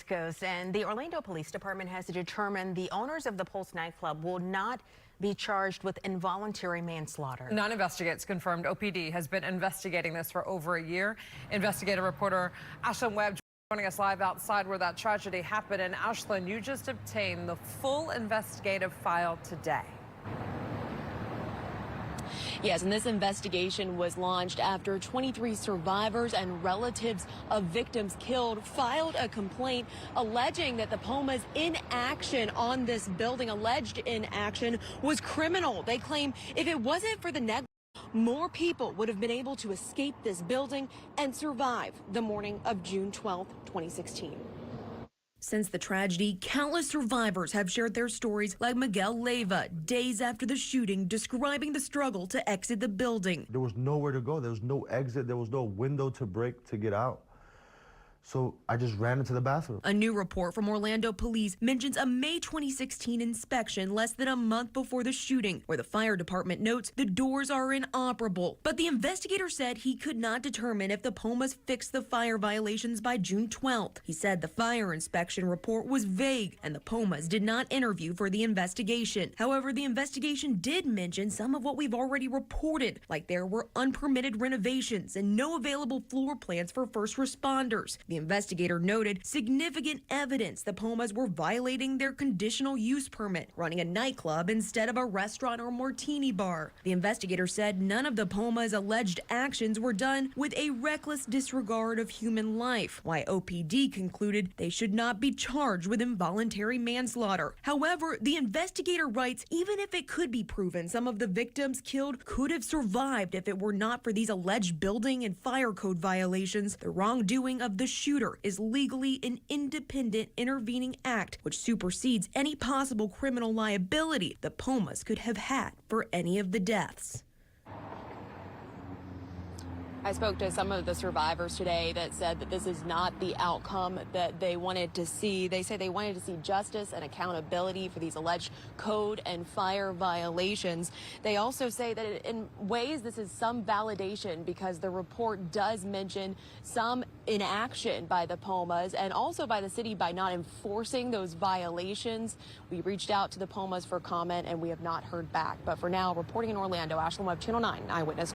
Coast, and the Orlando Police Department has determined the owners of the Pulse nightclub will not be charged with involuntary manslaughter. Non-investigates confirmed OPD has been investigating this for over a year. Investigative reporter Ashlyn Webb joining us live outside where that tragedy happened. And Ashlyn, you just obtained the full investigative file today. Yes, and this investigation was launched after 23 survivors and relatives of victims killed filed a complaint alleging that the Puma's inaction on this building, alleged inaction, was criminal. They claim if it wasn't for the negligence, more people would have been able to escape this building and survive the morning of June 12, 2016. Since the tragedy, countless survivors have shared their stories, like Miguel Leyva, days after the shooting, describing the struggle to exit the building. There was nowhere to go. There was no exit. There was no window to break to get out. So I just ran into the bathroom. A new report from Orlando Police mentions a May 2016 inspection less than a month before the shooting, where the fire department notes the doors are inoperable. But the investigator said he could not determine if the Pumas fixed the fire violations by June 12th. He said the fire inspection report was vague and the Pumas did not interview for the investigation. However, the investigation did mention some of what we've already reported, like there were unpermitted renovations and no available floor plans for first responders. The investigator noted significant evidence the Pumas were violating their conditional use permit, running a nightclub instead of a restaurant or martini bar. The investigator said none of the Pumas' alleged actions were done with a reckless disregard of human life, why OPD concluded they should not be charged with involuntary manslaughter. However, the investigator writes, even if it could be proven some of the victims killed could have survived if it were not for these alleged building and fire code violations, the wrongdoing of the shooter is legally an independent intervening act which supersedes any possible criminal liability the Pumas could have had for any of the deaths. I spoke to some of the survivors today that said that this is not the outcome that they wanted to see. They say they wanted to see justice and accountability for these alleged code and fire violations. They also say that in ways this is some validation because the report does mention some inaction by the Pumas and also by the city by not enforcing those violations. We reached out to the Pumas for comment and we have not heard back. But for now, reporting in Orlando, Ashlyn Webb, Channel 9 Eyewitness.